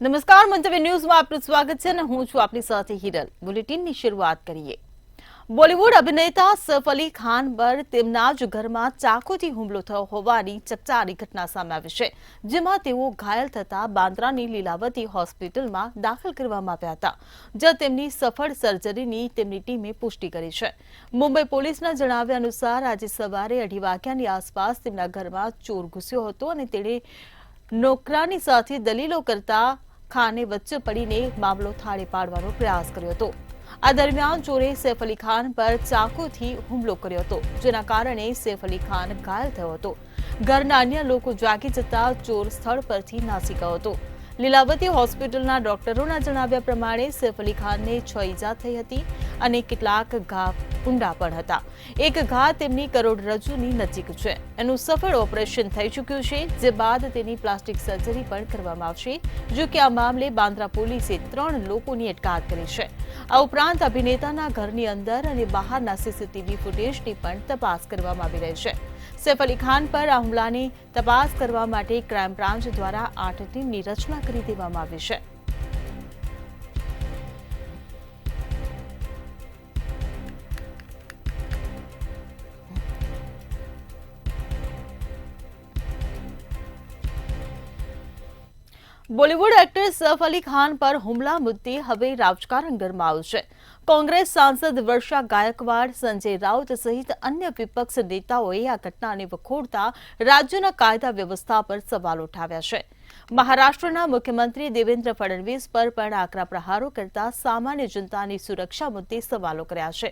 નમસ્કાર, મંતવ્ય ન્યૂઝમાં આપનું સ્વાગત છે અને હું છું આપની સાથે હિરલ। બુલેટિનની શરૂઆત કરીએ। બોલિવૂડ અભિનેતા સૈફ અલી ખાન પર તેમના જ ઘરમાં ચાકુથી હુમલો થયો હોવાની ચકચારી ઘટના સામે આવી છે, જેમાં તેઓ ઘાયલ થતા બાંદ્રાની લીલાવતી હોસ્પિટલમાં દાખલ કરવામાં આવ્યા હતા, જ્યાં તેમની સફળ સર્જરીની તેમની ટીમે પુષ્ટિ કરી છે। મુંબઈ પોલીસના જણાવ્યા અનુસાર આજે સવારે 2:30 વાગ્યાની આસપાસ તેમના ઘરમાં ચોર ઘૂસ્યો હતો અને તેણે નોકરાની સાથે દલીલો કરતા ખાને વચ્ચે પડીને મામલો થાળે પાડવાનો પ્રયાસ કર્યો હતો। આ દરમિયાન ચોરે સૈફ અલી ખાન પર ચાકુથી હુમલો કર્યો હતો, જેના કારણે સૈફ અલી ખાન ઘાયલ થયો હતો। ઘરના અન્ય લોકો જાગી જતા ચોર સ્થળ પરથી નાસી ગયો હતો। લીલાવતી હોસ્પિટલના ડોક્ટરોના જણાવ્યા પ્રમાણે સૈફ અલી ખાનને 6 ઈજા થઈ હતી અને કેટલાક ઘા ઊંડા પણ હતા। એક ઘા તેમની કરોડરજ્જુની નજીક છે। એનું સફળ ઓપરેશન થઈ ચૂક્યું છે, જે બાદ તેની પ્લાસ્ટિક સર્જરી પણ કરવામાં આવશે। જો કે આ મામલે બાંદ્રા પોલીસે 3 લોકોની અટકાયત કરી છે। આ ઉપરાંત અભિનેતાના ઘરની અંદર અને બહારના સીસીટીવી ફૂટેજની પણ તપાસ કરવામાં આવી રહી છે। સૈફ અલી ખાન પર આ હુમલાની તપાસ કરવા માટે ક્રાઇમ બ્રાન્ચ દ્વારા 8 ટીમની રચના કરી દેવામાં આવી છે। બોલિવૂડ એક્ટર સૈફ અલી ખાન પર હુમલા મુદ્દે હવે રાજકારણ ગરમાયું છે। કોંગ્રેસ સાંસદ વર્ષા ગાયકવાડ, સંજય રાઉત સહિત અન્ય વિપક્ષ નેતાઓએ આ ઘટનાને વખોડતા રાજ્યના કાયદા વ્યવસ્થા પર સવાલ ઉઠાવ્યા છે। મહારાષ્ટ્રના મુખ્યમંત્રી દેવેન્દ્ર ફડણવીસ પર પણ આકરા પ્રહારો કરતા સામાન્ય જનતાની સુરક્ષા મુદ્દે સવાલો કર્યા છે।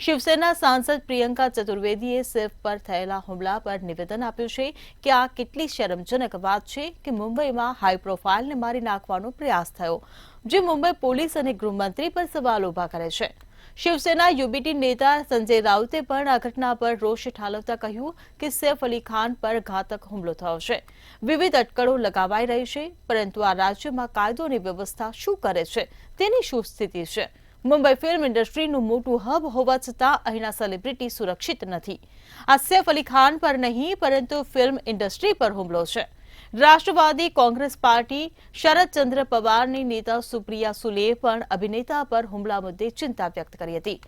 શિવસેના સાંસદ પ્રિયંકા ચતુર્વેદીએ સૈફ પર થયેલા હુમલા પર નિવેદન આપ્યું છે કે આ કેટલી શરમજનક વાત છે કે મુંબઈમાં હાઈ પ્રોફાઇલને મારી નાખવાનો પ્રયાસ થયો, જે મુંબઈ પોલીસ અને ગૃહમંત્રી પર સવાલ ઉભા કરે છે। શિવસેના યુબીટી નેતા સંજય રાઉતે પણ આ ઘટના પર રોષ ઠાલવતા કહ્યું કે સૈફ અલી ખાન પર ઘાતક હુમલો થયો છે। વિવિધ અટકળો લગાવાઈ રહી છે, પરંતુ આ રાજ્યમાં કાયદો અને વ્યવસ્થા શું કરે છે તેની શું સ્થિતિ છે? મુંબઈ ફિલ્મ ઇન્ડસ્ટ્રીનું મોટું હબ હોવા છતાં અહીંના સેલિબ્રિટી સુરક્ષિત નથી। આ સૈફ અલી ખાન પર નહીં, પરંતુ ફિલ્મ ઇન્ડસ્ટ્રી પર હુમલો છે। રાષ્ટ્રવાદી કોંગ્રેસ પાર્ટી શરદચંદ્ર પવારની નેતા સુપ્રિયા સુલેએ પણ અભિનેતા પર હુમલા મુદ્દે ચિંતા વ્યક્ત કરી હતી।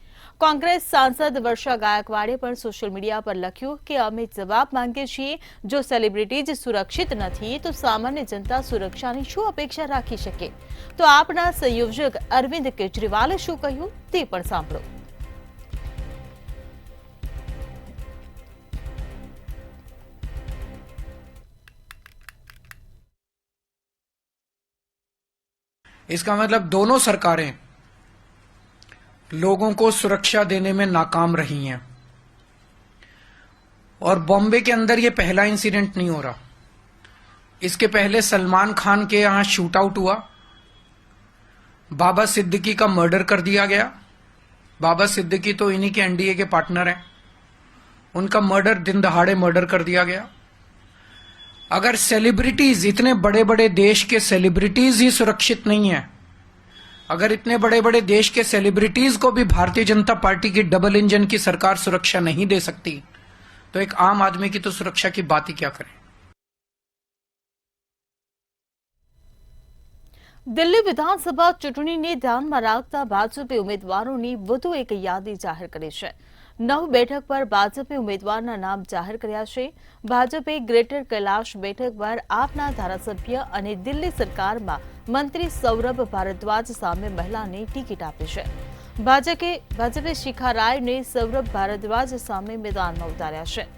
કોંગ્રેસ સાંસદ વર્ષા ગાયકવાડે પણ સોશિયલ મીડિયા પર લખ્યું કે અમે જવાબ માંગીએ છીએ, જો સેલિબ્રિટીઝ સુરક્ષિત નથી તો સામાન્ય જનતા સુરક્ષાની શું અપેક્ષા રાખી શકે? તો આપના સંયોજક અરવિંદ કેજરીવાલે શું કહ્યું તે પણ સાંભળો। इसका मतलब दोनों सरकारें लोगों को सुरक्षा देने में नाकाम रही हैं और बॉम्बे के अंदर ये पहला इंसिडेंट नहीं हो रहा। इसके पहले सलमान खान के यहां शूट आउट हुआ, बाबा सिद्दीकी का मर्डर कर दिया गया। बाबा सिद्दीकी तो इन्हीं के एनडीए के पार्टनर हैं, उनका मर्डर दिन दहाड़े मर्डर कर दिया गया। अगर सेलिब्रिटीज, इतने बड़े बड़े देश के सेलिब्रिटीज ही सुरक्षित नहीं है, अगर इतने बड़े बड़े देश के सेलिब्रिटीज को भी भारतीय जनता पार्टी की डबल इंजन की सरकार सुरक्षा नहीं दे सकती, तो एक आम आदमी की तो सुरक्षा की बात ही क्या करें। દિલ્હી વિધાનસભા ચૂંટણીને ધ્યાનમાં રાખતા ભાજપે ઉમેદવારોની વધુ એક યાદી જાહેર કરી છે। 9 બેઠક પર ભાજપે ઉમેદવારના નામ જાહેર કર્યા છે। ભાજપે ગ્રેટર કૈલાશ બેઠક પર આપના ધારાસભ્ય અને દિલ્હી સરકારમાં મંત્રી સૌરભ ભારદ્વાજ સામે મહિલાને ટિકિટ આપી છે। ભાજપે શિખા રાયને સૌરભ ભારદ્વાજ સામે મેદાનમાં ઉતાર્યા છે।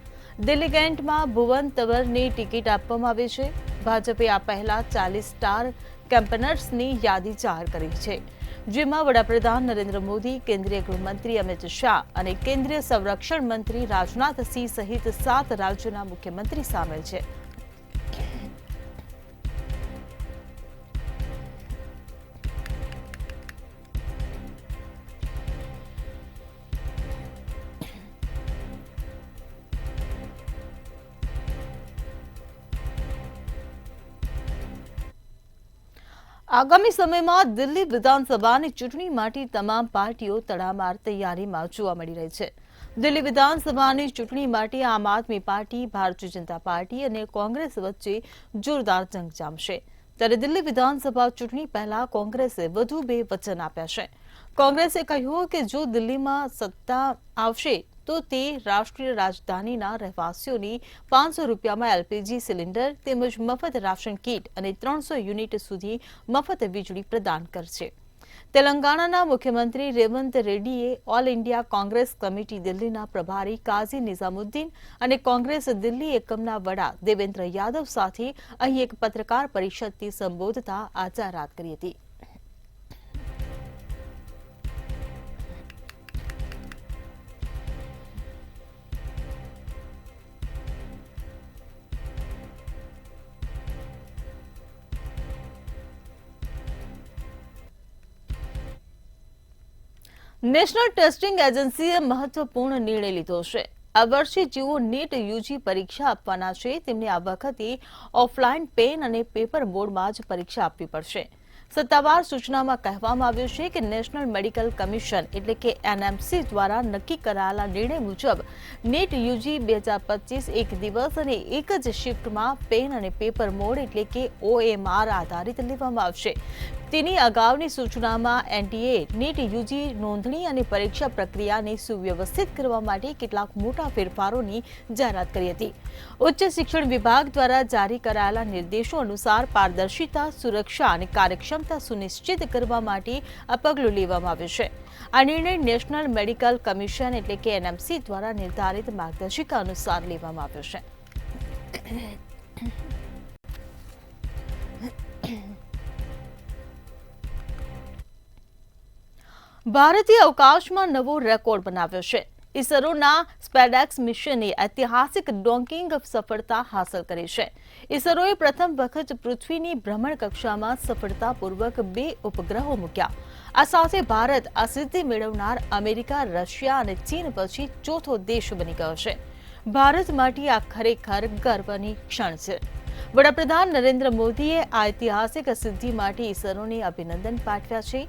દિલ્હી કેન્ટમાં ભુવન તંવરને ટિકિટ આપવામાં આવી છે। ભાજપે આ પહેલા 40 સ્ટાર કેમ્પેનર્સની યાદી જાહેર કરી છે, જેમાં વડાપ્રધાન નરેન્દ્ર મોદી, કેન્દ્રીય ગૃહમંત્રી અમિત શાહ અને કેન્દ્રીય સંરક્ષણ મંત્રી રાજનાથ સિંહ સહિત 7 રાજ્યોના મુખ્યમંત્રી સામેલ છે। આગામી સમયમાં દિલ્હી વિધાનસભાની ચૂંટણી માટે તમામ પાર્ટીઓ તડામાર તૈયારીમાં જોવા મળી રહી છે। દિલ્હી વિધાનસભાની ચૂંટણી માટે આમ આદમી પાર્ટી, ભારતીય જનતા પાર્ટી અને કોંગ્રેસ વચ્ચે જોરદાર જંગ જામશે। ત્યારે દિલ્હી વિધાનસભા ચૂંટણી પહેલા કોંગ્રેસે વધુ 2 વચન આપ્યા છે. કોંગ્રેસે કહ્યું કે જો દિલ્હીમાં સત્તા આવશે તો તે રાષ્ટ્રીય રાજધાનીના રહેવાસીઓની 500 રૂપિયામાં એલપીજી સિલિન્ડર તેમજ મફત રાશન કીટ અને 300 યુનિટ સુધી મફત વીજળી પ્રદાન કરશે. તેલંગાણાના મુખ્યમંત્રી રેવંત રેડ્ડીએ ઓલ ઇન્ડિયા કોંગ્રેસ કમિટી દિલ્હીના પ્રભારી કાઝી નિઝામુદ્દીન અને કોંગ્રેસ દિલ્હી એકમના વડા દેવેન્દ્ર યાદવ સાથે અહીં એક પત્રકાર પરિષદથી સંબોધતા આ જાહેરાત કરી હતી. નેશનલ ટેસ્ટિંગ એજન્સીએ મહત્વપૂર્ણ નિર્ણય લીધો છે. આ વર્ષે જેઓ નીટ યુજી પરીક્ષા આપવાના છે તેમને આ વખતે ઓફલાઈન પેન અને પેપર મોડમાં જ પરીક્ષા આપવી પડશે. સત્તાવાર સૂચનામાં કહેવામાં આવ્યું છે કે નેશનલ મેડિકલ કમિશન એટલે કે એનએમસી દ્વારા નક્કી કરાયેલા નિર્ણય મુજબ નીટ યુજી 2025 એક દિવસ અને એક જ શિફ્ટમાં પેન અને પેપર મોડ એટલે કે OMR આધારિત લેવામાં આવશે. તેની અગાઉની સૂચનામાં એનટીએ નીટ યુજી નોંધણી અને પરીક્ષા પ્રક્રિયાને સુવ્યવસ્થિત કરવા માટે કેટલાક મોટા ફેરફારોની જાહેરાત કરી હતી. ઉચ્ચ શિક્ષણ વિભાગ દ્વારા જારી કરાયેલા નિર્દેશો અનુસાર પારદર્શિતા, સુરક્ષા અને કાર્યક્ષમતા સુનિશ્ચિત કરવા માટે આ પગલું લેવામાં આવ્યું છે. આ નિર્ણય નેશનલ મેડિકલ કમિશન એટલે કે એનએમસી દ્વારા નિર્ધારિત માર્ગદર્શિકા અનુસાર લેવામાં આવ્યો છે. ભારતીય અવકાશમાં નવો રેકોર્ડ બનાવ્યો છે. ઇસરોના સ્પેડેક્સ મિશને ઐતિહાસિક ડોકિંગ સફળતા હાંસલ કરી છે. ઇસરોએ પ્રથમ વખત પૃથ્વીની ભ્રમણ કક્ષામાં સફળતાપૂર્વક 2 ઉપગ્રહો મૂક્યા. આ સાથે ભારત આ સિદ્ધિ મેળવનાર અમેરિકા, રશિયા અને ચીન પછી ચોથો દેશ બની ગયો છે. ભારત માટે આ ખરેખર ગર્વની ક્ષણ છે. વડાપ્રધાન નરેન્દ્ર મોદીએ આ ઐતિહાસિક સિદ્ધિ માટે ઇસરોને અભિનંદન પાઠવ્યા છે.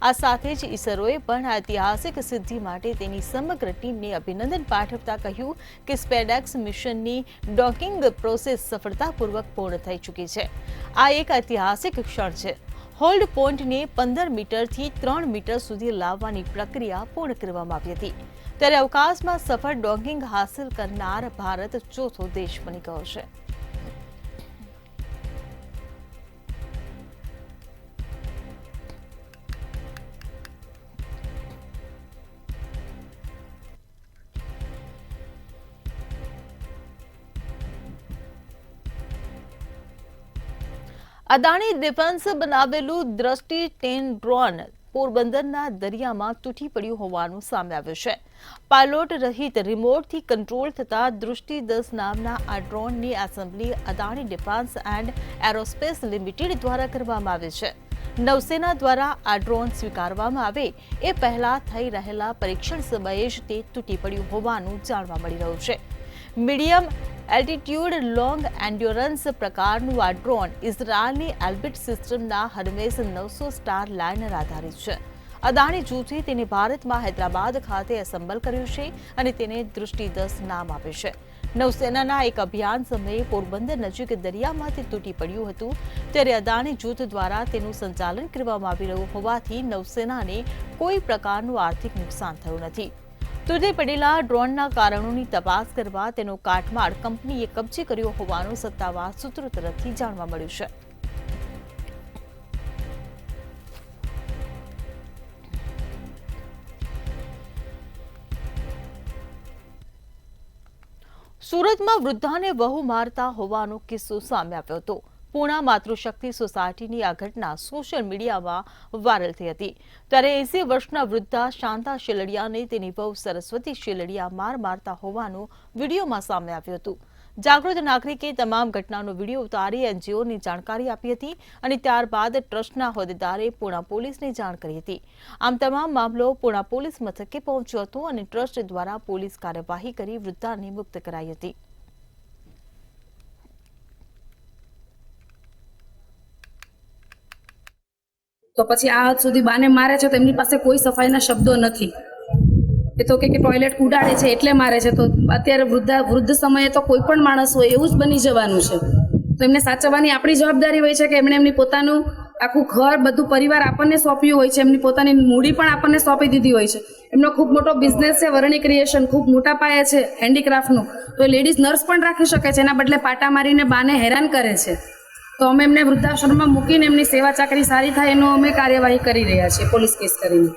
આ સાથે જ ઇસરોએ પણ આ ઐતિહાસિક સિદ્ધિ માટે તેની સમગ્ર ટીમને અભિનંદન પાઠવતા કહ્યું કે સ્પેડેક્સ મિશનની ડોકિંગ પ્રોસેસ સફળતાપૂર્વક પૂર્ણ થઈ ચૂકી છે. આ એક ઐતિહાસિક ક્ષણ છે. હોલ્ડ પોઈન્ટને 15 મીટરથી 3 મીટર સુધી લાવવાની પ્રક્રિયા પૂર્ણ કરવામાં આવી હતી. ત્યારે અવકાશમાં સફળ ડોકિંગ હાંસલ કરનાર ભારત ચોથો દેશ બની ગયો છે. અદાણી ડિફેન્સ બનાવેલું દ્રષ્ટિ 10 ડ્રોન પોરબંદરના દરિયામાં તૂટી પડ્યું હોવાનું સામે આવ્યું છે. પાયલોટ રહિત રિમોટથી કંટ્રોલ થતા દૃષ્ટિ 10 નામના આ ડ્રોનની assembly Adani defence and aerospace limited દ્વારા કરવામાં આવી છે. નૌસેના દ્વારા આ ડ્રોન સ્વીકારવામાં આવે એ પહેલા થઈ રહેલા પરીક્ષણ સમયે જ તે તૂટી પડ્યું હોવાનું જાણવા મળી રહ્યું છે. મીડિયમ એલ્ટિટ્યુડ લોંગ એન્ડ્યોરન્સ પ્રકારનું આ ડ્રોન ઇઝરાયલની એલ્બિટ સિસ્ટમના હર્મેસ 900 સ્ટાર લાઇનર આધારિત છે. અદાણી જૂથે તેને ભારતમાં હૈદરાબાદ ખાતે એસેમ્બલ કર્યું છે અને તેને દૃષ્ટિ 10 નામ આપ્યું છે. નૌસેનાના એક અભિયાન સમયે પોરબંદર નજીક દરિયામાં તે તૂટી પડ્યું હતું. ત્યારે અદાણી જૂથ દ્વારા તેનું સંચાલન કરવામાં આવી રહ્યું હોવાથી નૌસેનાને કોઈ પ્રકારનું આર્થિક નુકસાન થયું નથી. તૂટી પડેલા ડ્રોનના કારણોની તપાસ કરવા તેનો કાટમાળ કંપનીએ કબજે કર્યો હોવાનું સત્તાવાર સૂત્રો તરફથી જાણવા મળ્યું છે. સુરતમાં વૃદ્ધાને વહુ મારતા હોવાનો કિસ્સો સામે આવ્યો હતો. પૂણા માતૃશક્તિ સોસાયટીની આ ઘટના સોશિયલ મીડિયામાં વાયરલ થઈ હતી. ત્યારે 80 વર્ષના વૃદ્ધા શાંતા શેલડિયાને તેની વહુ સરસ્વતી શેલડિયા મારતા હોવાનું વિડીયોમાં સામે આવ્યું હતું. જાગૃત નાગરિકે તમામ ઘટનાનો વિડીયો ઉતારી એનજીઓની જાણકારી આપી હતી અને ત્યારબાદ ટ્રસ્ટના હોદ્દેદારે પૂણા પોલીસને જાણ કરી હતી. આમ તમામ મામલો પૂણા પોલીસ મથકે પહોંચ્યો હતો અને ટ્રસ્ટ દ્વારા પોલીસ કાર્યવાહી કરી વૃદ્ધાને મુક્ત કરાઈ હતી. તો પછી આ હદ સુધી બાને મારે છે તો એમની પાસે કોઈ સફાઈના શબ્દો નથી. એ તો કે ટોયલેટ ઉડાડે છે એટલે મારે છે. તો અત્યારે વૃદ્ધ સમયે તો કોઈ પણ માણસ હોય એવું જ બની જવાનું છે. તો એમને સાચવવાની આપણી જવાબદારી હોય છે કે એમણે એમની પોતાનું આખું ઘર બધું પરિવાર આપણને સોંપ્યું હોય છે, એમની પોતાની મૂડી પણ આપણને સોંપી દીધી હોય છે. એમનો ખૂબ મોટો બિઝનેસ છે, વરણી ક્રિએશન ખૂબ મોટા પાયે છે હેન્ડીક્રાફ્ટનું, તો એ લેડીઝ નર્સ પણ રાખી શકે છે, એના બદલે પાટા મારીને બાને હેરાન કરે છે. તો અમે એમને વૃદ્ધાશ્રમમાં મૂકીને એમની સેવા ચાકરી સારી થાય એનો અમે કાર્યવાહી કરી રહ્યા છીએ, પોલીસ કેસ કરીને.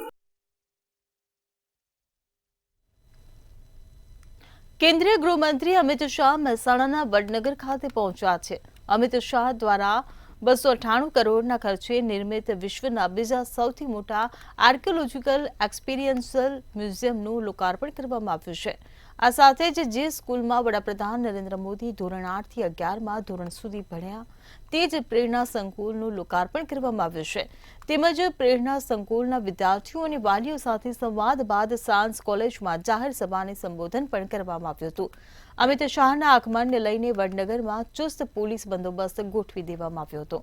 કેન્દ્રીય ગૃહમંત્રી અમિત શાહ મહેસાણાના વડનગર ખાતે પહોંચ્યા છે. અમિત શાહ દ્વારા 298 કરોડના ખર્ચે નિર્મિત વિશ્વના બીજા સૌથી મોટા આર્કિયોલોજીકલ એક્સપિરિયન્શિયલ મ્યુઝિયમનું લોકાર્પણ કરવામાં આવ્યું છે. આ સાથે જ જે સ્કૂલમાં વડાપ્રધાન નરેન્દ્ર મોદી ધોરણ 8 થી 11માં ધોરણ સુધી ભણ્યા તે જ પ્રેરણા સંકુલનું લોકાર્પણ કરવામાં આવ્યું છે. તેમજ પ્રેરણા સંકુલના વિદ્યાર્થીઓ અને વાલીઓ સાથે સંવાદ બાદ સાયન્સ કોલેજમાં જાહેર સભાને સંબોધન પણ કરવામાં આવ્યું હતું. અમિત શાહના આગમનને લઈને વડનગરમાં ચુસ્ત પોલીસ બંદોબસ્ત ગોઠવી દેવામાં આવ્યો હતો.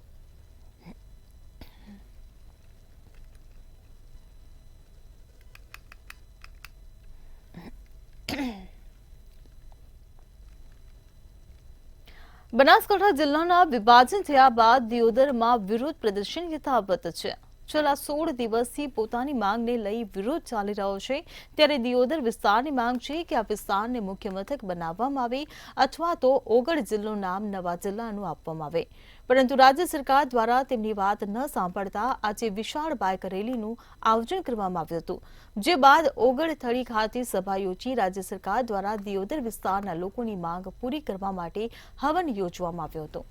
બનાસકાંઠા જિલ્લાના વિભાજન થયા બાદ દિયોદરમાં વિરોધ પ્રદર્શન યથાવત છે. છેલ્લા 16 દિવસથી પોતાની માંગને લઈ વિરોધ ચાલી રહ્યો છે. ત્યારે દિયોદર વિસ્તારની માંગ છે કે આ વિસ્તારને મુખ્ય મથક બનાવવામાં આવે અથવા તો ઓગળ જિલ્લો નામ નવા જિલ્લાનું આપવામાં આવે. પરંતુ રાજ્ય સરકાર દ્વારા તેમની વાત ન સાંભળતા આજે વિશાળ બાઇક રેલીનું આયોજન કરવામાં આવ્યું હતું. જે બાદ ઓગળ થળી ખાતે સભા યોજી રાજ્ય સરકાર દ્વારા દિયોદર વિસ્તારના લોકોની માંગ પૂરી કરવા માટે હવન યોજવામાં આવ્યો હતો.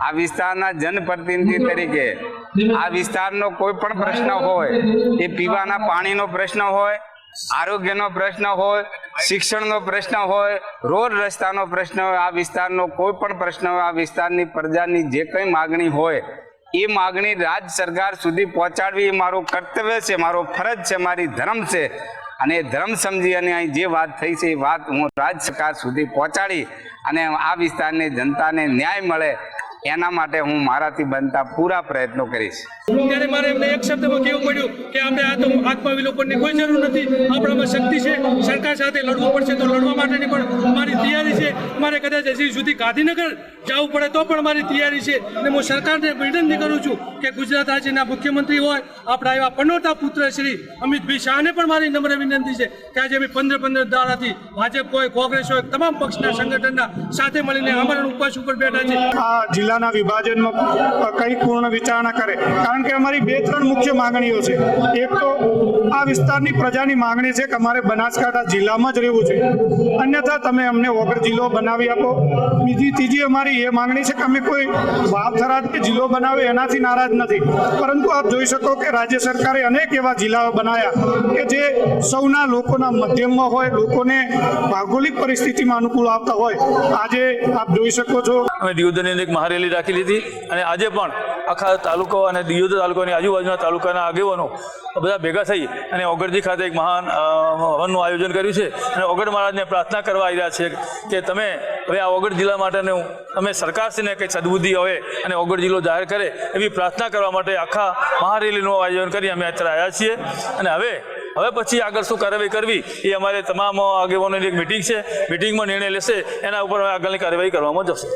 આ વિસ્તારના જનપ્રતિનિધિ તરીકે આ વિસ્તારનો કોઈ પણ પ્રશ્ન હોય, એ પીવાના પાણીનો પ્રશ્ન હોય, આરોગ્યનો પ્રશ્ન હોય, શિક્ષણનો પ્રશ્ન હોય, રોડ રસ્તાનો પ્રશ્ન હોય, આ વિસ્તારનો કોઈ પણ પ્રશ્ન હોય, આ વિસ્તારની પ્રજાની જે કંઈ માગણી હોય એ માગણી રાજ્ય સરકાર સુધી પહોંચાડવી એ મારું કર્તવ્ય છે, મારો ફરજ છે, મારી ધર્મ છે. અને એ ધર્મ સમજી અને અહીં જે વાત થઈ છે એ વાત હું રાજ્ય સરકાર સુધી પહોંચાડી અને આ વિસ્તારની જનતાને ન્યાય મળે એના માટે હું મારાથી બનતા પૂરા પ્રયત્નો કરીશ. ત્યારે મારે એમને એક શબ્દમાં કહેવું પડ્યું કે આપણે આ તો આત્મવિલોપનની કોઈ જરૂર નથી, આપણામાં શક્તિ છે, સરકાર સાથે લડવું પડશે તો લડવા માટેની પણ મારી તૈયારી છે. મારે કદાચ હજી સુધી ગાંધીનગર જવું પડે તો પણ મારી તૈયારી છે. અને હું સરકારને વિનંતી કરું છું કે ગુજરાત રાજ્યના મુખ્યમંત્રી હોય, આપણા એવા પનોતા પુત્ર શ્રી અમિતભાઈ શાહને પણ મારી નમ્ર વિનંતી છે કે આજે અમે 15 દાડાથી ભાજપ હોય, કોંગ્રેસ હોય, તમામ પક્ષના સંગઠનના સાથે મળીને આમરણ ઉપવાસ ઉપર બેઠા છે. જિલ્લાના વિભાજનમાં કઈ પૂર્ણ વિચારણા કરે, કારણ કે અમારી 2-3 મુખ્ય માંગણીઓ છે. એક તો આ વિસ્તારની પ્રજાની માંગણી છે કે અમારે બનાસકાંઠા જિલ્લામાં જ રહેવું છે, અન્યથા તમે અમને ઓગળ જિલ્લો બનાવી આપો. ત્રીજી અમારી એ માંગણી છે કે અમે કોઈ વાવ થરાદ કે જિલ્લો બનાવે એનાથી નારાજ નથી, પરંતુ આપ જોઈ શકો કે રાજ્ય સરકારે અનેક એવા જિલ્લાઓ બનાવ્યા કે જે સૌના લોકોના મધ્યમમાં હોય, લોકોને ભૌગોલિક પરિસ્થિતિમાં અનુકૂળ આવતા હોય. આજે આપ જોઈ શકો છો અમે દિયોદરની એક મહારેલી રાખી લીધી અને આજે પણ આખા તાલુકો અને દિયોદર તાલુકાની આજુબાજુના તાલુકાના આગેવાનો બધા ભેગા થઈ અને ઓગળજી ખાતે એક મહાન હવનનું આયોજન કર્યું છે. અને ઓગળ મહારાજને પ્રાર્થના કરવા આવી રહ્યા છે કે તમે હવે આ ઓગળ જિલ્લા માટેનું તમે સરકારશ્રીને કંઈ સદબુદ્ધિ હોય અને ઓગળ જિલ્લો જાહેર કરે એવી પ્રાર્થના કરવા માટે આખા મહારેલીનું આયોજન કરી અમે અત્યારે આવ્યા છીએ. અને હવે પછી આગળ શું કાર્યવાહી કરવી એ અમારે તમામ આગેવાનોની એક મિટિંગ છે, મિટિંગમાં નિર્ણય લેશે, એના ઉપર આગળની કાર્યવાહી કરવામાં જશે.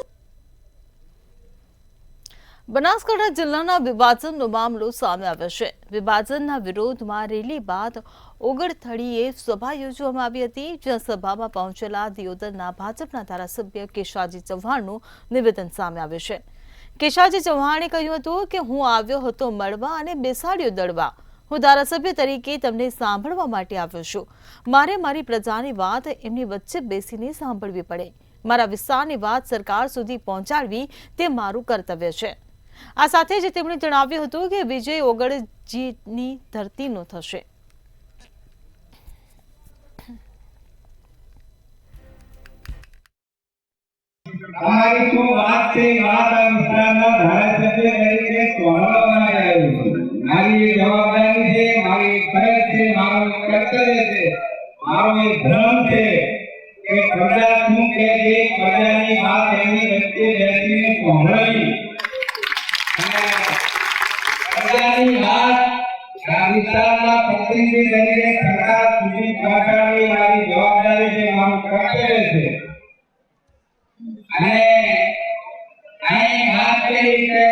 બનાસકાંઠા જિલ્લાના વિભાજનનો મામલો સામે આવ્યો છે. વિભાજનના વિરોધમાં રેલી બાદ ઓગળથળીએ સભા યોજવામાં આવી હતી, જ્યાં સભામાં પહોંચેલા દિયોદરના ભાજપના ધારાસભ્ય કેશાજી ચૌહાણનું નિવેદન સામે આવ્યું છે. કેશાજી ચૌહાણે કહ્યું હતું કે હું આવ્યો હતો મળવા અને બેસાડ્યો દળવા. હું ધારાસભ્ય તરીકે તમને સાંભળવા માટે આવ્યો છું. મારે મારી પ્રજાની વાત એમની વચ્ચે બેસીને સાંભળવી પડે. મારા વિસ્તારની વાત સરકાર સુધી પહોંચાડવી તે મારું કર્તવ્ય છે. આ સાથે જ તેમણે જણાવ્યું હતું કે વિજય ઓગળજીની ધરતીનો થશે. અમારી તો વાત છે, વાત આ વિસ્તારના ધારાસભ્ય તરીકે સોહલવામાં આવી છે. મારી જવાબદારી છે, મારી ફરજ છે, મારું કર્તવ્ય છે, મારો એક ધર્મ છે કે પ્રજા શું કહે છે, પ્રજાની વાત એમની વચ્ચે બેસીને સાંભળવી. પ્રજાની વાત આ વિસ્તારના પ્રતિનિધિ તરીકે સરકાર સુધી સરકારની મારી જવાબદારી છે, મારું કર્તવ્ય છે. અને અહીં વાત કરી કે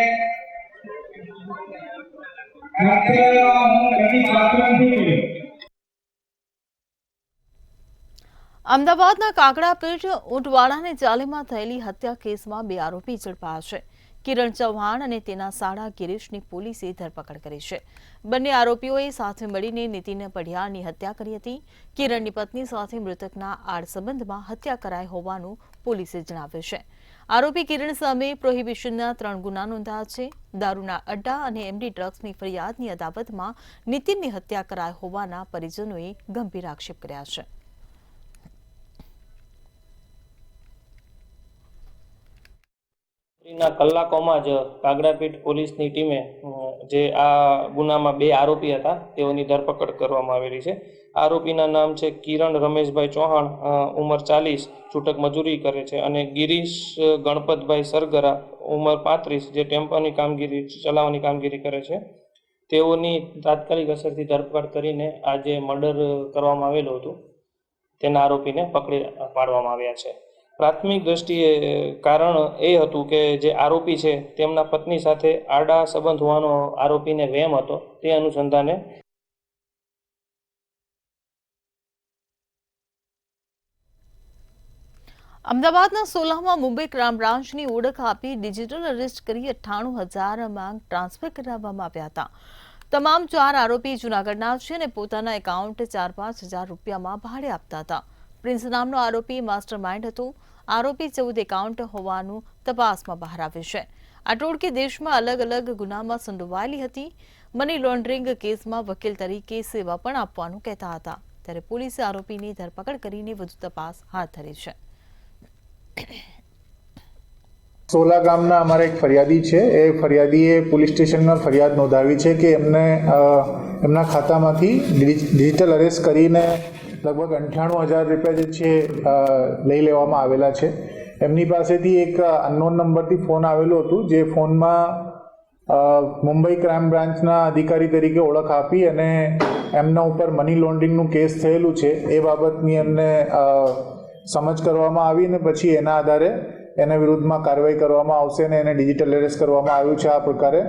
કર્તવ્યમાં હું કદી પાત્ર નથી. અમદાવાદના કાકડાપીઠ ઊંટવાડાની ચાલીમાં થયેલી હત્યા કેસમાં 2 આરોપી ઝડપાયા છે. કિરણ ચૌહાણ અને તેના સાળા ગિરીશની પોલીસે ધરપકડ કરી છે. બંને આરોપીઓએ સાથે મળીને નીતિન પઢિયારની હત્યા કરી હતી. કિરણની પત્ની સાથે મૃતકના આડ સંબંધમાં હત્યા કરાઈ હોવાનું પોલીસે જણાવ્યું છે. આરોપી કિરણ સામે પ્રોહિબિશનના 3 ગુના નોંધાયા છે. દારૂના અડ્ડા અને એમડી ડ્રગ્સની ફરિયાદની અદાવતમાં નીતિનની હત્યા કરાઈ હોવાના પરિજનોએ ગંભીર આક્ષેપ કર્યા છે. ના કલાકોમાં જ કાગડાપીઠ પોલીસની ટીમે જે આ ગુનામાં 2 આરોપી હતા તેઓની ધરપકડ કરવામાં આવેલી છે. આરોપીના નામ છે કિરણ રમેશભાઈ ચૌહાણ, ઉંમર 40, છૂટક મજૂરી કરે છે, અને ગિરીશ ગણપતભાઈ સરગરા, ઉંમર 35, જે ટેમ્પોની કામગીરી ચલાવવાની કામગીરી કરે છે. તેઓની તાત્કાલિક અસરથી ધરપકડ કરીને આ જે મર્ડર કરવામાં આવેલું હતું તેના આરોપીને પકડી પાડવામાં આવ્યા છે. પ્રાથમિક દ્રષ્ટિએ કારણ એ હતું કે જે આરોપી છે તેમના પત્ની સાથે આડા સંબંધ હોવાનો આરોપીને વહેમ હતો. તે અનુસંધાને અમદાવાદના સોલામાં મુંબઈ ક્રાઇમ બ્રાન્ચની ઓળખ આપી ડિજિટલ અરેસ્ટ કરી 98,000 માંગ ટ્રાન્સફર કરાવવામાં આવ્યા હતા. તમામ 4 આરોપી જૂનાગઢના છે અને પોતાના એકાઉન્ટ 4-5 હજાર રૂપિયામાં ભાડે આપતા હતા. પ્રિન્સ નામનો આરોપી માસ્ટર માઇન્ડ હતો. આરોપી 14 એકાઉન્ટ હોવાનું તપાસમાં બહાર આવ્યું છે. આ ટોળકી દેશમાં અલગ અલગ ગુનામાં સંડોવાયેલી હતી. મની લોન્ડરિંગ કેસમાં વકીલ તરીકે સેવા પણ આપવાનું કહેતા હતા. ત્યારે પોલીસે આરોપીની ધરપકડ કરીને વધુ તપાસ હાથ ધરી છે. સોલા ગામના અમારા એક ફરિયાદી છે. એ ફરિયાદીએ પોલીસ સ્ટેશનમાં ફરિયાદ નોંધાવી છે કે એમને એમના ખાતામાંથી ડિજિટલ અરેસ્ટ કરીને લગભગ 98,000 રૂપિયા જે છે લઈ લેવામાં આવેલા છે. એમની પાસેથી એક અનનોન નંબરથી ફોન આવેલું હતું, જે ફોનમાં મુંબઈ ક્રાઇમ બ્રાન્ચના અધિકારી તરીકે ઓળખ આપી અને એમના ઉપર મની લોન્ડરિંગનું કેસ થયેલું છે એ બાબતની એમને સમજ કરવામાં આવી અને પછી એના આધારે એના વિરુદ્ધમાં કાર્યવાહી કરવામાં આવશે અને એને ડિજિટલ અરેસ્ટ કરવામાં આવ્યું છે. આ પ્રકારે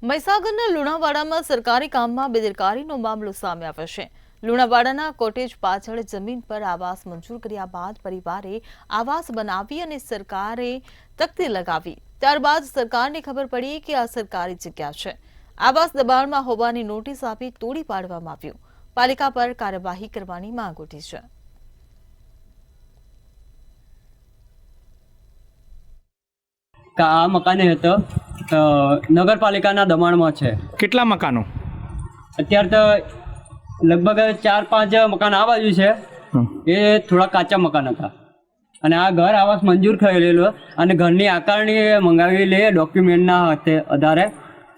મહીસાગરના લુણાવાડામાં સરકારી કામમાં બેદરકારીનો મામલો સામે આવ્યો છે. લુણાવાડાના કોટેજ પાછળ જમીન પર આવાસ મંજૂર કર્યા બાદ પરિવારે આવાસ બનાવી અને સરકારે તકતી લગાવી. ત્યારબાદ સરકારને ખબર પડી કે આ સરકારી જગ્યા છે. આવાસ દબાણમાં હોવાની નોટિસ આપી તોડી પાડવામાં આવ્યું. પાલિકા પર કાર્યવાહી કરવાની માંગ ઉઠી છે. આ મકાન હતો નગરપાલિકાના દબાણમાં છે. કેટલા મકાનો? અત્યારે તો લગભગ 4-5 મકાન આ બાજુ છે, એ થોડા કાચા મકાન હતા અને આ ઘર આવાસ મંજૂર થયેલું અને ઘરની આકારણી મંગાવી લે ડોક્યુમેન્ટના આધારે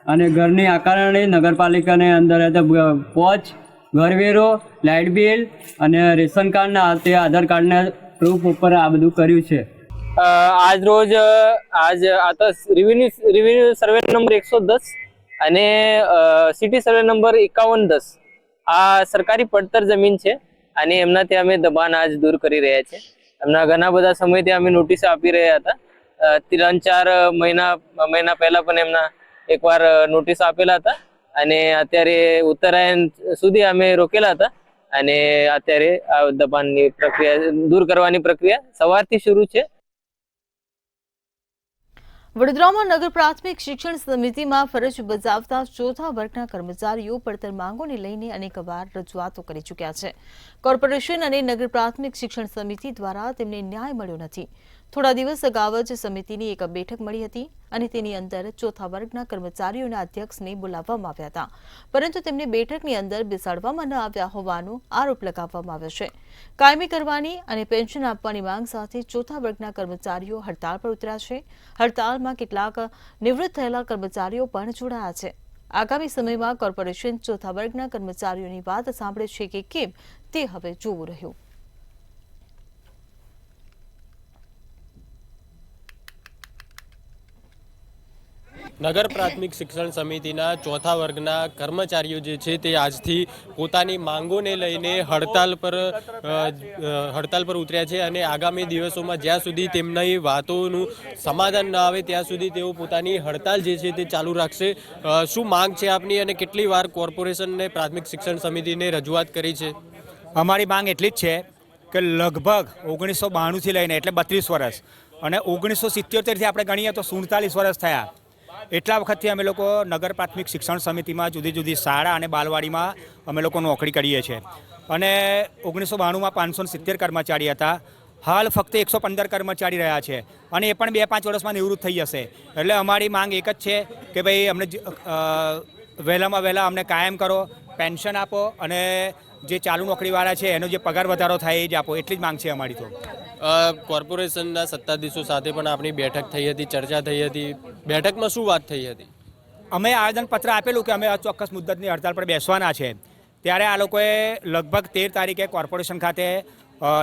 અને ઘરની આકારણી નગરપાલિકાને અંદર પોચ, ઘરવેરો, લાઇટ બિલ અને રેશન કાર્ડના તે આધાર કાર્ડના પ્રૂફ ઉપર આ બધું કર્યું છે. આજ રોજ આ તો રેવન્યુ સર્વે નંબર 110 અને સિટી સર્વે નંબર 5110 આ સરકારી પડતર જમીન છે અને એમના ત્યાં અમે દબાણ આજ દૂર કરી રહ્યા છે. એમના ઘણા બધા સમયથી અમે નોટિસ આપી રહ્યા હતા. 3-4 મહિના પહેલા પણ એમના એકવાર નોટિસ આપેલા હતા અને અત્યારે ઉત્તરાયણ સુધી અમે રોકેલા હતા અને અત્યારે આ દબાણની પ્રક્રિયા દૂર કરવાની પ્રક્રિયા સવારથી શરૂ છે. વડોદરામાં નગર પ્રાથમિક શિક્ષણ સમિતિમાં ફરજ બજાવતા ચોથા વર્ગના કર્મચારીઓ પડતર માંગોને લઈને અનેકવાર રજૂઆતો કરી ચૂક્યા છે. કોર્પોરેશન અને નગર પ્રાથમિક શિક્ષણ સમિતિ દ્વારા તેમને ન્યાય મળ્યો નથી. થોડા દિવસ અગાઉ જ સમિતિની એક બેઠક મળી હતી અને તેની અંદર ચોથા વર્ગના કર્મચારીઓના અધ્યક્ષને બોલાવવામાં આવ્યા હતા, પરંતુ તેમને બેઠકની અંદર બેસાડવામાં ન આવ્યા હોવાનો આરોપ લગાવવામાં આવ્યો છે. કાયમી કરવાની અને પેન્શન આપવાની માંગ સાથે ચોથા વર્ગના કર્મચારીઓ હડતાળ પર ઉતર્યા છે. હડતાળમાં કેટલાક નિવૃત્ત થયેલા કર્મચારીઓ પણ જોડાયા છે. આગામી સમયમાં કોર્પોરેશન ચોથા વર્ગના કર્મચારીઓની વાત સાંભળે છે કે કેમ તે હવે જોવું રહ્યું. નગર પ્રાથમિક શિક્ષણ સમિતિના ચોથા વર્ગના કર્મચારીઓ જે છે તે આજથી પોતાની માંગોને લઈને હડતાલ પર ઉતર્યા છે અને આગામી દિવસોમાં જ્યાં સુધી તેમની વાતોનું સમાધાન ન આવે ત્યાં સુધી તેઓ પોતાની હડતાલ જે છે તે ચાલુ રાખશે. શું માંગ છે આપની અને કેટલી વાર કોર્પોરેશનને પ્રાથમિક શિક્ષણ સમિતિને રજૂઆત કરી છે? અમારી માંગ એટલી જ છે કે લગભગ 1992થી લઈને એટલે 32 વર્ષ અને 1977થી આપણે ગણીએ તો 47 વર્ષ થયા. એટલા વખતથી અમે લોકો નગર પ્રાથમિક શિક્ષણ સમિતિમાં જુદી જુદી શાળા અને બાલવાડીમાં અમે લોકો નોકરી કરીએ છીએ અને 1992માં 570 કર્મચારી હતા. હાલ ફક્ત 115 કર્મચારી રહ્યા છે અને એ પણ 2-5 વર્ષમાં નિવૃત્ત થઈ જશે. એટલે અમારી માંગ એક જ છે કે ભાઈ અમને વહેલામાં વહેલા અમને કાયમ કરો, પેન્શન આપો અને જે ચાલુ નોકરીવાળા છે એનો જે પગાર વધારો થાય એ જ આપો. એટલી જ માંગ છે અમારી. તો કોર્પોરેશનના સત્તાધીશો સાથે પણ આપણી બેઠક થઈ હતી, ચર્ચા થઈ હતી. બેઠકમાં શું વાત થઈ હતી? અમે આવેદનપત્ર આપેલું કે અમે અચોક્કસ મુદ્દતની હડતાલ પર બેસવાના છે. ત્યારે આ લોકોએ લગભગ 13 તારીખે કોર્પોરેશન ખાતે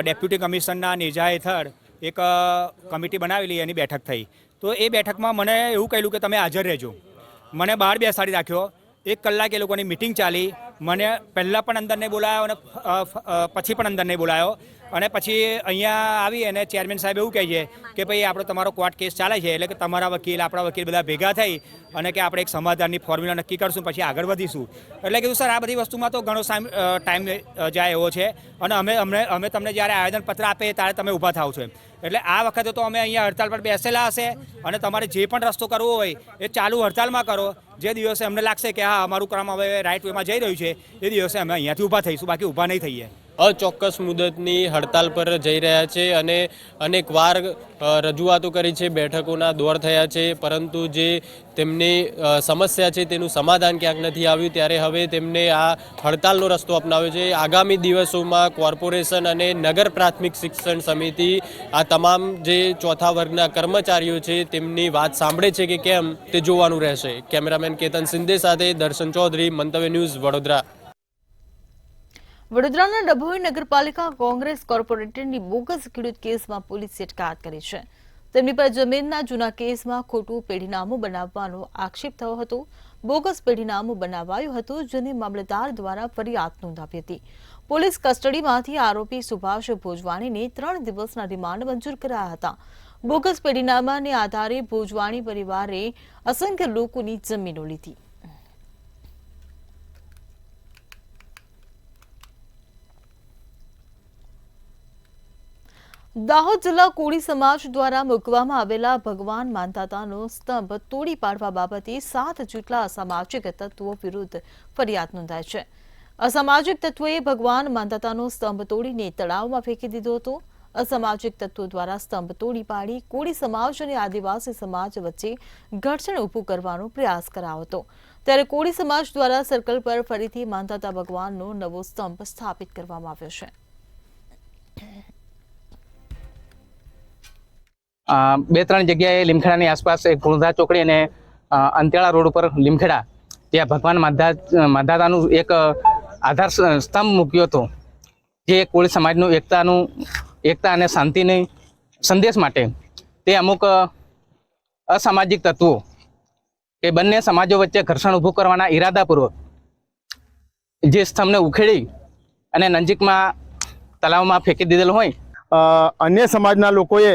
ડેપ્યુટી કમિશનરના નેજા હેઠળ એક કમિટી બનાવેલી, એની બેઠક થઈ. તો એ બેઠકમાં મને એવું કહ્યું કે તમે હાજર રહેજો. મને બહાર બેસાડી રાખ્યો. 1 કલાક એ લોકોની મિટિંગ ચાલી. મને પહેલાં પણ અંદર નહીં બોલાયો અને પછી પણ અંદર નહીં બોલાયો અને પછી અહીંયા આવી અને ચેરમેન સાહેબ એવું કહે છે કે ભાઈ આપણો તમારો કોર્ટ કેસ ચાલે છે એટલે કે તમારા વકીલ આપણા વકીલ બધા ભેગા થઈ અને કે આપણે એક સમાધાનની ફોર્મ્યુલા નક્કી કરશું, પછી આગળ વધીશું. એટલે કીધું સર આ બધી વસ્તુમાં તો ઘણો ટાઈમ જાય એવો છે અને અમે તમને જ્યારે આવેદનપત્ર આપીએ ત્યારે તમે ઊભા થાવ છો. એટલે આ વખતે તો અમે અહીંયા હડતાલ પર બેસેલા હશે અને તમારે જે પણ રસ્તો કરવો હોય એ ચાલુ હડતાલમાં કરો. જે દિવસે અમને લાગશે કે હા અમારું કામ હવે રાઈટ વેમાં જઈ રહ્યું છે એ દિવસે અમે અહીંયાથી ઊભા થઈશું, બાકી ઊભા નહીં થઈએ. અચોક્કસ મુદતની હડતાલ પર જઈ રહ્યા છે અને અનેક વાર રજૂઆતો કરી છે, બેઠકોના દોર થયા છે, પરંતુ જે તેમની સમસ્યા છે તેનું સમાધાન ક્યાંક નથી આવ્યું. ત્યારે હવે તેમને આ હડતાલનો રસ્તો અપનાવ્યો છે. આગામી દિવસોમાં કોર્પોરેશન અને નગર પ્રાથમિક શિક્ષણ સમિતિ આ તમામ જે ચોથા વર્ગના કર્મચારીઓ છે તેમની વાત સાંભળે છે કે કેમ તે જોવાનું રહેશે. કેમેરામેન કેતન સિંધે સાથે દર્શન ચૌધરી, મંતવ્ય ન્યૂઝ, વડોદરા. વડોદરાના ડભોઈ નગરપાલિકા કોંગ્રેસ કોર્પોરેટરની બોગસ ખેડૂત કેસમાં પોલીસે અટકાયત કરી છે. તેમની પર જમીનના જૂના કેસમાં ખોટું પેઢીનામું બનાવવાનો આક્ષેપ થયો હતો. બોગસ પેઢીનામું બનાવાયું હતું જેને મામલતદાર દ્વારા ફરિયાદ નોંધાવી હતી. પોલીસ કસ્ટડીમાંથી આરોપી સુભાષ ભોજવાણીને 3 દિવસના રિમાન્ડ મંજૂર કરાયા હતા. બોગસ પેઢીનામાને આધારે ભોજવાણી પરિવારે અસંખ્ય લોકોની જમીનો લીધી. દાહોદ જિલ્લા કોળી સમાજ દ્વારા મૂકવામાં આવેલા ભગવાન માંધાતાનો સ્તંભ તોડી પાડવા બાબતે 7 જેટલા અસામાજિક તત્વો વિરુદ્ધ ફરિયાદ નોંધાઈ છે. અસામાજિક તત્વોએ ભગવાન માંધાતાનો સ્તંભ તોડીને તળાવમાં ફેંકી દીધો હતો. અસામાજિક તત્વો દ્વારા સ્તંભ તોડી પાડી કોળી સમાજ અને આદિવાસી સમાજ વચ્ચે ઘર્ષણ ઊભું કરવાનો પ્રયાસ કરાયો હતો. ત્યારે કોળી સમાજ દ્વારા સર્કલ પર ફરીથી માંધાતા ભગવાનનો નવો સ્તંભ સ્થાપિત કરવામાં આવ્યો છે. 2-3 જગ્યાએ લીમખેડાની આસપાસ એક ગુણધા ચોકડી અને અંતેળા રોડ ઉપર લીમખેડા ત્યાં ભગવાન માંધાતાનું એક આધાર સ્તંભ મૂક્યો હતો, જે કોળી સમાજનું એકતા અને શાંતિની સંદેશ માટે. તે અમુક અસામાજિક તત્વો એ બંને સમાજો વચ્ચે ઘર્ષણ ઊભું કરવાના ઈરાદાપૂર્વક જે સ્તંભને ઉખેડી અને નજીકમાં તળાવમાં ફેંકી દીધેલો હોય. અન્ય સમાજના લોકોએ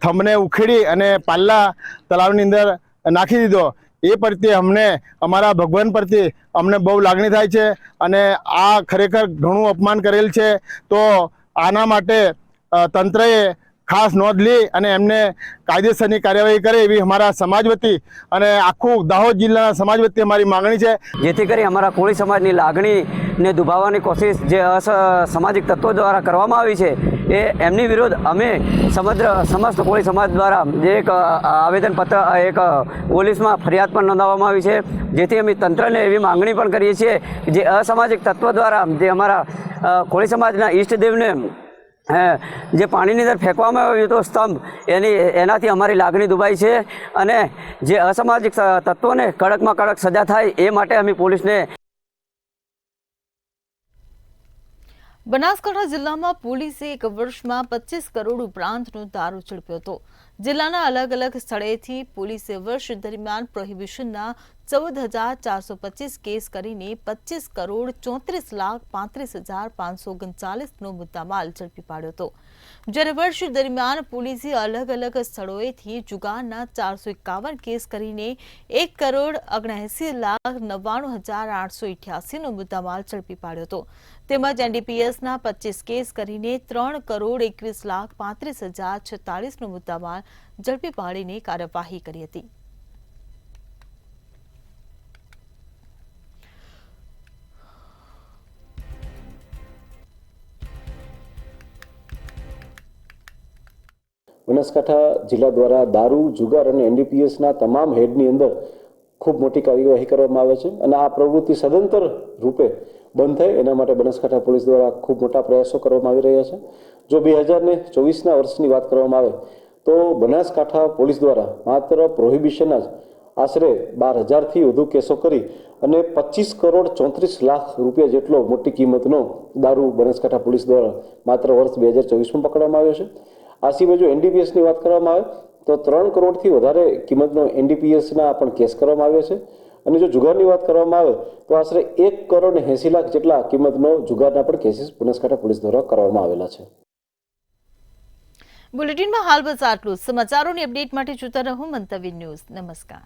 થંભને ઉખેડી અને પાલ્લા તળાવની અંદર નાખી દીધો. એ પ્રત્યે અમને અમારા ભગવાન પ્રત્યે અમને બહુ લાગણી થાય છે અને આ ખરેખર ઘણું અપમાન કરેલ છે. તો આના માટે તંત્રએ ખાસ નોંધ લે અને એમને કાયદેસરની કાર્યવાહી કરે એવી અમારા સમાજ વતી અને આખું દાહોદ જિલ્લાના સમાજ વતી અમારી માગણી છે. જેથી કરી અમારા કોળી સમાજની લાગણીને દુભાવવાની કોશિશ જે અસામાજિક તત્વો દ્વારા કરવામાં આવી છે એ એમની વિરુદ્ધ અમે સમસ્ત કોળી સમાજ દ્વારા જે એક આવેદનપત્ર એક પોલીસમાં ફરિયાદ પણ નોંધાવવામાં આવી છે. જેથી અમે તંત્રને એવી માંગણી પણ કરીએ છીએ કે જે અસામાજિક તત્વ દ્વારા જે અમારા કોળી સમાજના ઈષ્ટદેવને જે પાણીની અંદર ફેંકવામાં આવ્યો હતો સ્તંભ, એનાથી અમારી લાગણી દુભાઈ છે અને જે અસામાજિક તત્વોને કડકમાં કડક સજા થાય એ માટે અમે પોલીસને. બનાસકાંઠા જિલ્લામાં પોલીસે 1 વર્ષમાં 25 કરોડ ઉપરાંતનો દારૂ ઝડપ્યો હતો. જિલ્લાના અલગ અલગ સ્થળેથી પોલીસે વર્ષ દરમિયાન પ્રોહિબિશનના 14,425 કેસ કરીને 25,34,35,539નો મુદ્દામાલ ઝડપી પાડ્યો હતો. જ્યારે વર્ષ દરમિયાન પોલીસે અલગ અલગ સ્થળોએથી જુગારના 451 કેસ કરીને 1,79,99,888નો મુદ્દામાલ ઝડપી પાડ્યો હતો. તેમજ એનડીપીએસના 25 કેસ કરીને 3,21,35,046નો મુદ્દામાલ ઝડપી પાડીને કાર્યવાહી કરી હતી. બનાસકાંઠા જિલ્લા દ્વારા દારૂ, જુગાર અને એનડીપીએસના તમામ હેડની અંદર ખૂબ મોટી કાર્યવાહી કરવામાં આવે છે અને આ પ્રવૃત્તિ સદંતર રૂપે બંધ થાય એના માટે બનાસકાંઠા પોલીસ દ્વારા ખૂબ મોટા પ્રયાસો કરવામાં આવી રહ્યા છે. જો 2024ના વર્ષની વાત કરવામાં આવે તો બનાસકાંઠા પોલીસ દ્વારા માત્ર પ્રોહિબિશનના જ આશરે 12,000થી વધુ કેસો કરી અને 25,34,00,000 રૂપિયા જેટલો મોટી કિંમતનો દારૂ બનાસકાંઠા પોલીસ દ્વારા માત્ર વર્ષ 2024માં પકડવામાં આવ્યો છે. આ સિવાય જો એનડીપીએસની વાત કરવામાં આવે તો 3 કરોડથી વધારે કિંમતનો એનડીપીએસના પણ કેસ કરવામાં આવ્યો છે અને જો જુગારની વાત કરવામાં આવે તો આશરે 1,80,00,000 જેટલા કિંમતનો જુગારના પણ કેસીસ બનાસકાંઠા પોલીસ દ્વારા કરવામાં આવેલા છે. બુલેટિનમાં હાલ બસ આટલું. સમાચારોની અપડેટ માટે જોતા રહો મંતવ્ય ન્યૂઝ. નમસ્કાર.